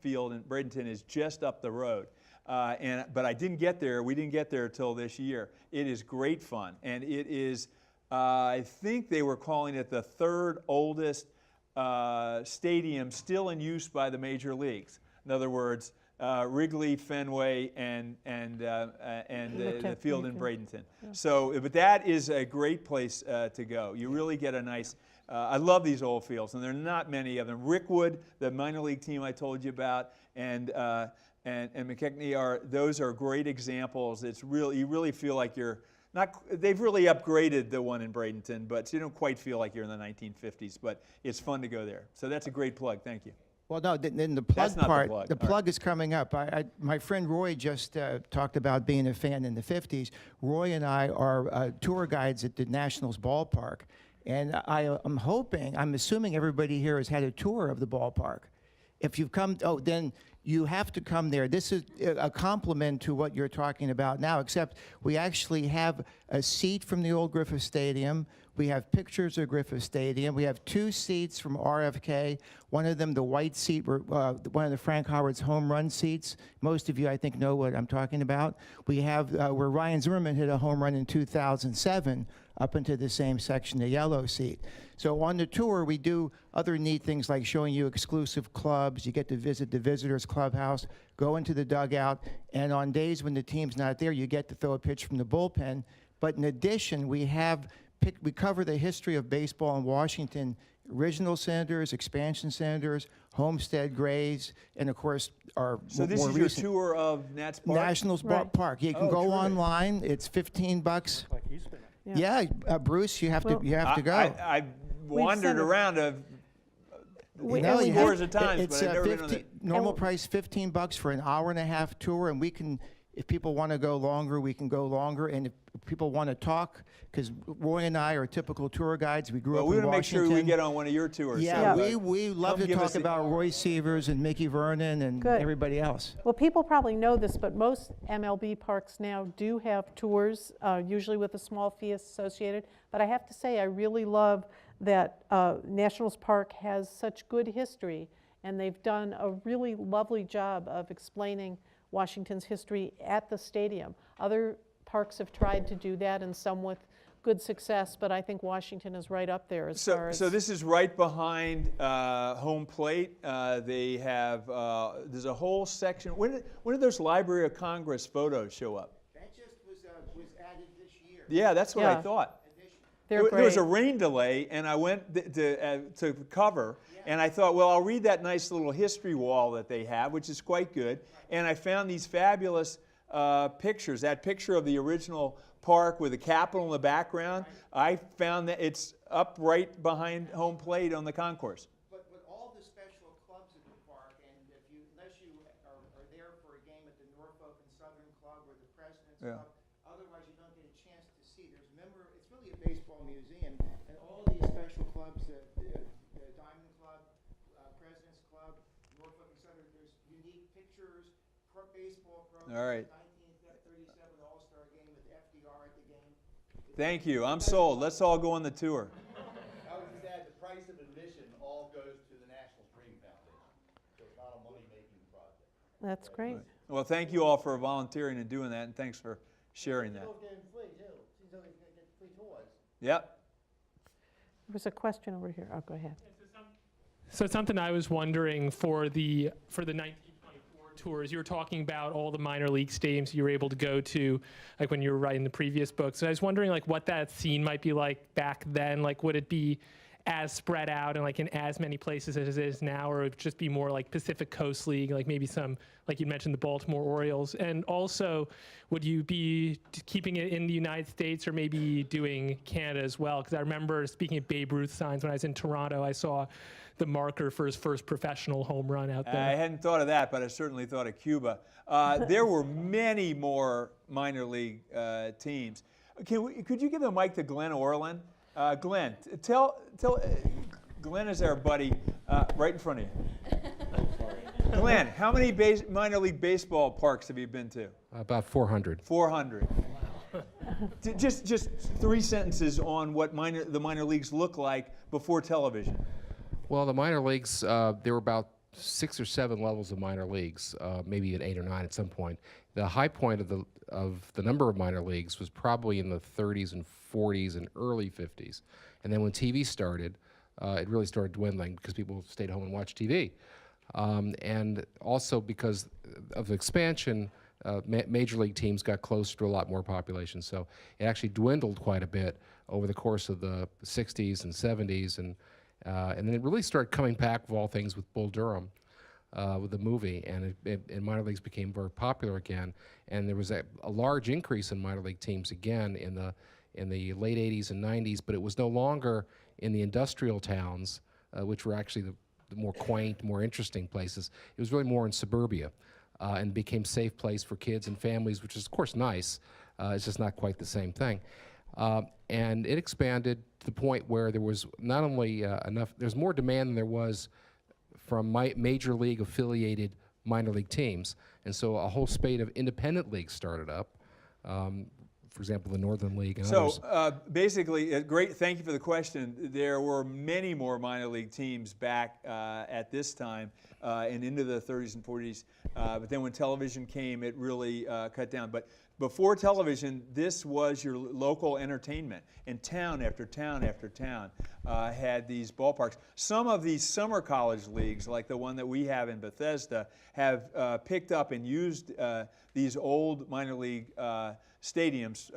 field in Bradenton is just up the road. But I didn't get there. We didn't get there until this year. It is great fun, and it is. I think they were calling it the third oldest stadium still in use by the major leagues. In other words, Wrigley, Fenway, and the field in Bradenton. Yeah. So, but that is a great place to go. You really get a nice. I love these old fields, and there are not many of them. Rickwood, the minor league team I told you about, and McKechnie those are great examples. It's really, you really feel like you're. They've really upgraded the one in Bradenton, but you don't quite feel like you're in the 1950s, but it's fun to go there. So that's a great plug. Thank you. Well, no, then the plug part, the plug is coming up. My friend Roy just talked about being a fan in the 50s. Roy and I are tour guides at the Nationals ballpark, and I'm assuming everybody here has had a tour of the ballpark. If you've come, then you have to come there. This is a compliment to what you're talking about now, except we actually have a seat from the old Griffith Stadium. We have pictures of Griffith Stadium. We have 2 seats from RFK. One of them, the white seat, one of the Frank Howard's home run seats. Most of you, I think, know what I'm talking about. We have where Ryan Zimmerman hit a home run in 2007 up into the same section, the yellow seat. So on the tour, we do other neat things like showing you exclusive clubs. You get to visit the visitors clubhouse, go into the dugout, and on days when the team's not there, you get to throw a pitch from the bullpen. But in addition, we have we cover the history of baseball in Washington, original Senators, expansion Senators, Homestead Grays, and of course our So this more is your recent tour of Nats Park? Nationals Right. Park. You can Oh, go terrific. online. It's $15. Yeah. Yeah, Bruce, you have Well, to go. I wandered sent it. around We- No, and we you do- scores of times, it's but I've never been on 15 it. normal And- price $15 for an hour and a half tour, and we can, if people want to go longer, we can go longer. And if people want to talk, because Roy and I are typical tour guides. We grew Well, up we in want to make sure we Washington. get on one of your tours. Yeah, so, we love come to give us talk the- about Roy Sievers and Mickey Vernon and Good. everybody else. Well, people probably know this, but most MLB parks now do have tours, usually with a small fee associated. But I have to say, I really love that Nationals Park has such good history, and they've done a really lovely job of explaining Washington's history at the stadium. Other parks have tried to do that, and some with good success, but I think Washington is right up there as far as... So this is right behind home plate. They have, there's a whole section. When did those Library of Congress photos show up? That just was added this year. Yeah, that's what I Yeah. thought. They're There was a great. rain delay, and I went to cover, and I thought, well, I'll read that nice little history wall that they have, which is quite good. And I found these fabulous pictures. That picture of the original park with the Capitol in the background, I found that it's up right behind home plate on the concourse. But all the special clubs at the park, and unless you are there for a game at the Norfolk and Southern Club or the President's Yeah. Club, otherwise you don't get a chance to see. It's really a baseball museum, and all these special clubs, the Diamond Club, President's Club, Norfolk and Southern, there's unique pictures, baseball programs. All right. 1937 All-Star game with FDR at the game. Thank you. I'm sold. Let's all go on the tour. I would just add, the price of admission all goes to the National Dream Foundation, so it's not a money-making project. That's great. Well, thank you all for volunteering and doing that, and thanks for sharing that. getting free, too. She's only gonna get free tours. Yep. There was a question over here. Oh, go ahead. So something I was wondering for the 1924 tours, you were talking about all the minor league stadiums you were able to go to, like when you were writing the previous book. So I was wondering like what that scene might be like back then. Like would it be as spread out and like in as many places as it is now, or would it just be more like Pacific Coast League, like maybe some, like you mentioned, the Baltimore Orioles? And also, would you be keeping it in the United States or maybe doing Canada as well? Because I remember speaking of Babe Ruth signs when I was in Toronto, I saw the marker for his first professional home run out I there. hadn't thought of that, but I certainly thought of Cuba. There were many more minor league teams. Could you give the mic to Glenn Orland? Glenn, tell Glenn is our buddy right in front of you. Glenn, how many minor league baseball parks have you been to? About 400. 400. Just 3 sentences on what the minor leagues look like before television. Well, the minor leagues, there were about 6 or 7 levels of minor leagues, maybe even 8 or 9 at some point. The high point of the number of minor leagues was probably in the 30s and 40s and early 50s. And then when TV started, it really started dwindling because people stayed home and watched TV. And also because of expansion, major league teams got closer to a lot more population. So it actually dwindled quite a bit over the course of the 60s and 70s. And then it really started coming back, of all things, with Bull Durham, with the movie. And minor leagues became very popular again. And there was a large increase in minor league teams again in the late 80s and 90s, but it was no longer in the industrial towns, which were actually the more quaint, more interesting places. It was really more in suburbia and became a safe place for kids and families, which is, of course, nice. It's just not quite the same thing. And it expanded to the point where there was not only there's more demand than there was from major league affiliated minor league teams. And so a whole spate of independent leagues started up. For example, the Northern League and others. So basically, great, thank you for the question. There were many more minor league teams back at this time and into the 30s and 40s. But then when television came, it really cut down. But before television, this was your local entertainment. And town after town after town had these ballparks. Some of these summer college leagues, like the one that we have in Bethesda, have picked up and used these old minor league stadiums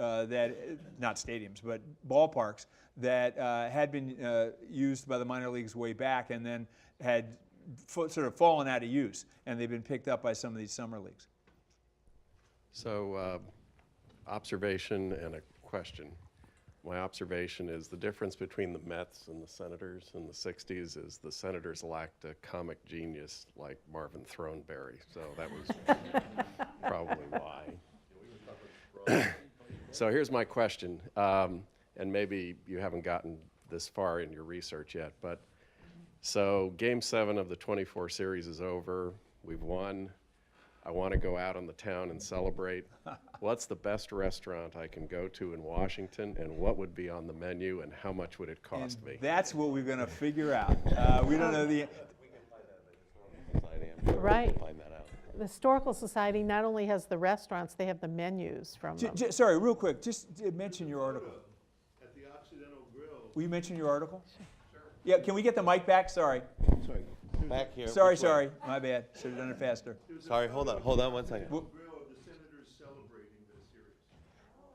not stadiums, but ballparks that had been used by the minor leagues way back and then had sort of fallen out of use, and they've been picked up by some of these summer leagues. So, observation and a question. My observation is the difference between the Mets and the Senators in the 60s is the Senators lacked a comic genius like Marvin Throneberry. So that was probably why. So here's my question, and maybe you haven't gotten this far in your research yet, but so Game 7 of the 24 series is over. We've won. I want to go out on the town and celebrate. What's the best restaurant I can go to in Washington, and what would be on the menu, and how much would it cost And me? that's what we're going to figure out. We don't know the. Right. Find that out. The Historical Society not only has the restaurants, they have the menus from them. Sorry, real quick, just mention your article. At the Occidental Grill. Will you mention your article? Sure. Yeah, can we get the mic back? Sorry. Sorry. Back here. Sorry, which way? sorry. My bad. Should have done it faster. Sorry, hold on 1 second. Well, Grill of the Senators celebrating the series.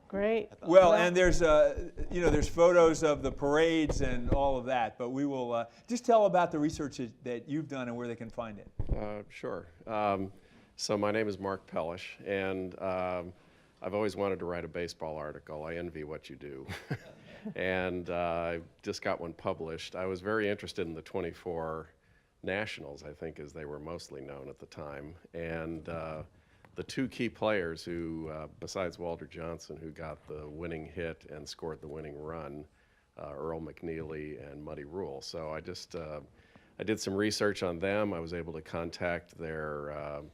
Great. Well, and there's there's photos of the parades and all of that, but we will just tell about the research that you've done and where they can find it. Sure. So my name is Mark Pellish, and I've always wanted to write a baseball article. I envy what you do. And I just got one published. I was very interested in the 24 Nationals, I think, as they were mostly known at the time. And the two key players who, besides Walter Johnson, who got the winning hit and scored the winning run, Earl McNeely and Muddy Rule. So I just, I did some research on them. I was able to contact their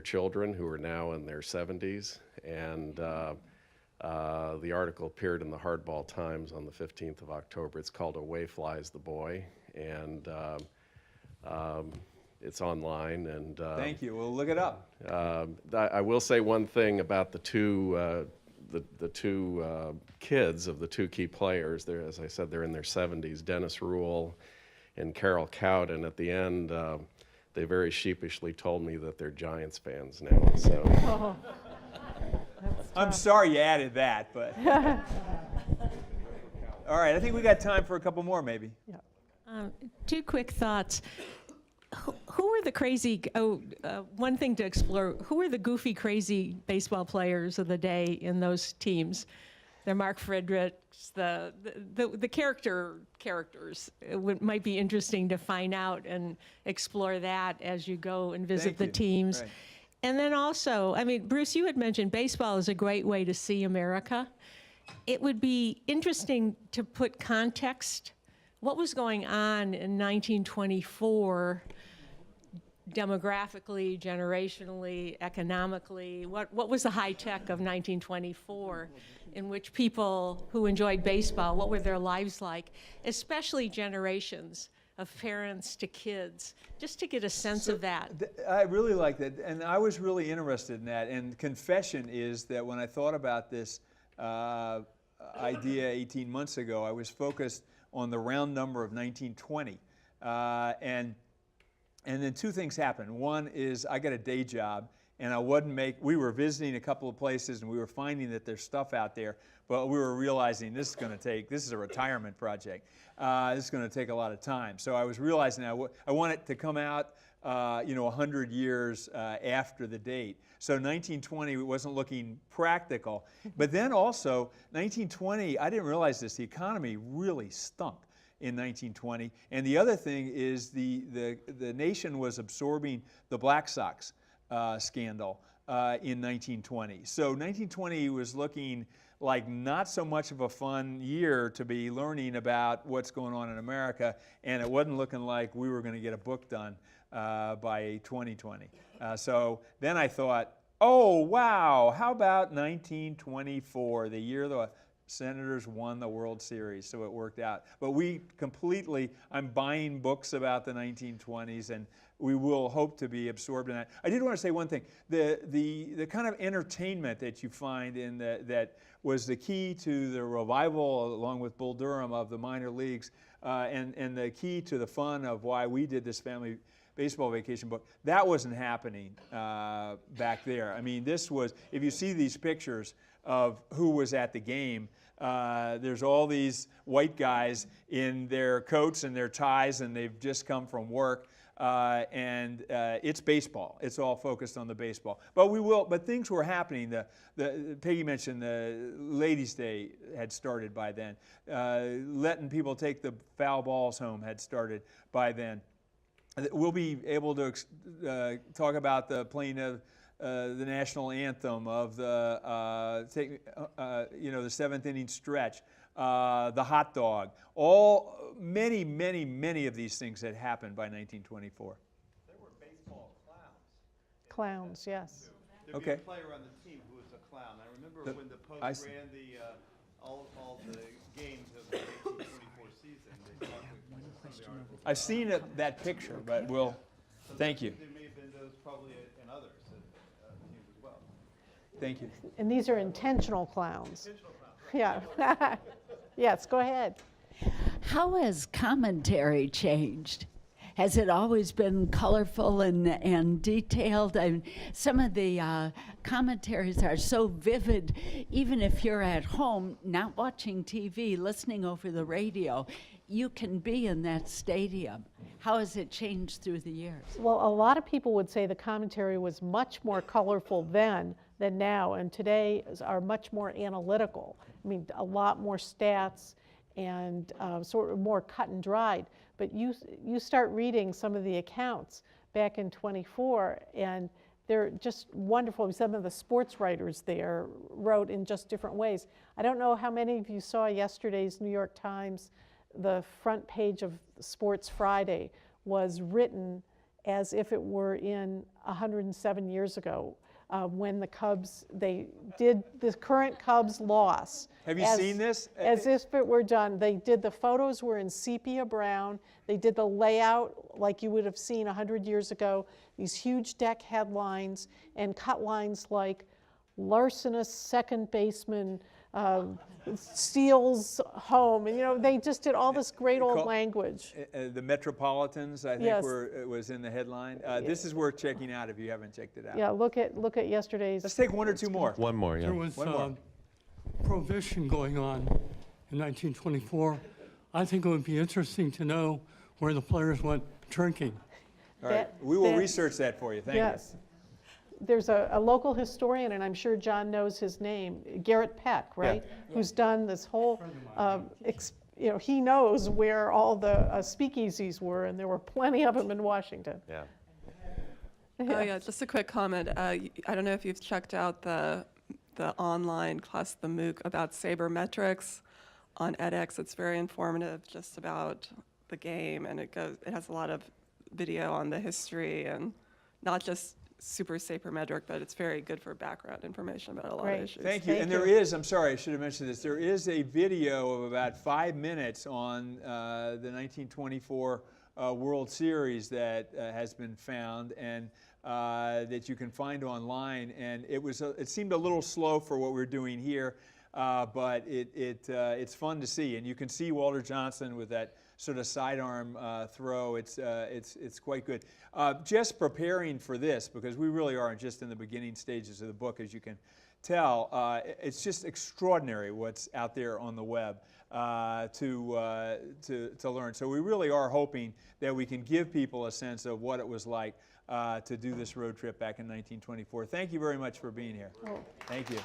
children, who are now in their 70s. And the article appeared in the Hardball Times on the 15th of October. It's called Away Flies the Boy. And it's online, and Thank you. We'll look it up. I will say one thing about the two kids of the two key players. They're, as I said, they're in their 70s. Dennis Rule and Carol Cowden. At the end, they very sheepishly told me that they're Giants fans now. So Oh, that's I'm tough. sorry you added that, but. All right, I think we got time for a couple more, maybe. Two quick thoughts. Who are the crazy, one thing to explore, who are the goofy, crazy baseball players of the day in those teams? They're Mark Fredericks, the characters. Might be interesting to find out and explore that as you go and visit Thank the you. teams. Right. And then also, I mean, Bruce, you had mentioned baseball is a great way to see America. It would be interesting to put context. What was going on in 1924 demographically, generationally, economically? What was the high tech of 1924 in which people who enjoyed baseball, what were their lives like? Especially generations of parents to kids, just to get a sense of that. I really like that, and I was really interested in that. And confession is that when I thought about this idea 18 months ago, I was focused on the round number of 1920. And then two things happened. One is I got a day job, and we were visiting a couple of places, and we were finding that there's stuff out there, but we were realizing this is a retirement project. This is going to take a lot of time. So I was realizing I want it to come out 100 years after the date. So 1920 wasn't looking practical. But then also, 1920, I didn't realize this, the economy really stunk in 1920. And the other thing is the nation was absorbing the Black Sox scandal in 1920. So 1920 was looking like not so much of a fun year to be learning about what's going on in America, and it wasn't looking like we were going to get a book done by 2020. So then I thought, oh, wow, how about 1924, the year the Senators won the World Series, so it worked out. But I'm buying books about the 1920s, and we will hope to be absorbed in that. I did want to say one thing. The kind of entertainment that you find in that was the key to the revival, along with Bull Durham, of the minor leagues, and the key to the fun of why we did this family baseball vacation book, that wasn't happening back there. I mean, this was, if you see these pictures of who was at the game, there's all these white guys in their coats and their ties, and they've just come from work, and it's baseball. It's all focused on the baseball. But things were happening. Peggy mentioned the Ladies' Day had started by then. Letting people take the foul balls home had started by then. We'll be able to talk about the playing of the national anthem, of the the seventh inning stretch, the hot dog. Many of these things had happened by 1924. There were baseball clowns. Clowns, yes. There'd be a player on the team who was a clown. I remember when the Post ran all the games of the 1824 season. They talked with some of the articles. I've seen that picture, but thank you. There may have been those probably and others teams as well. Thank you. And these are intentional clowns. Yeah. Yes, go ahead. How has commentary changed? Has it always been colorful and detailed? I mean, some of the commentaries are so vivid, even if you're at home, not watching TV, listening over the radio, you can be in that stadium. How has it changed through the years? Well, a lot of people would say the commentary was much more colorful then than now, and today are much more analytical. I mean, a lot more stats and sort of more cut and dried. But you start reading some of the accounts back in 24, and they're just wonderful. Some of the sports writers there wrote in just different ways. I don't know how many of you saw yesterday's New York Times. The front page of Sports Friday was written as if it were in 107 years ago, when the Cubs, the current Cubs loss. Have you seen this? As if it were done. They did, the photos were in sepia brown. They did the layout like you would have seen 100 years ago, these huge deck headlines and cut lines like larcenous second baseman steals home. And they just did all this great old language. The Metropolitans, I think, Yes. was in the headline. This is worth checking out if you haven't checked it out. Yeah, look at yesterday's. Let's take one or two more. One more, yeah. There was One more. prohibition going on in 1924. I think it would be interesting to know where the players went drinking. All right, we will research that for you. Thank you. Yes. There's a local historian, and I'm sure John knows his name, Garrett Peck, right? Yeah. Who's done this whole, he knows where all the speakeasies were, and there were plenty of them in Washington. Yeah. Oh yeah, just a quick comment. I don't know if you've checked out the online class, the MOOC about sabermetrics on edX. It's very informative, just about the game, and it has a lot of video on the history, and not just super sabermetric, but it's very good for background information about a lot of issues. Thank you. And there is, I'm sorry, I should have mentioned this, there is a video of about 5 minutes on the 1924 World Series that has been found, and that you can find online. And it seemed a little slow for what we're doing here, but it's fun to see. And you can see Walter Johnson with that sort of sidearm throw. It's quite good. Just preparing for this, because we really are just in the beginning stages of the book, as you can tell. It's just extraordinary what's out there on the web to learn. So we really are hoping that we can give people a sense of what it was like to do this road trip back in 1924. Thank you very much for being here. Thank you.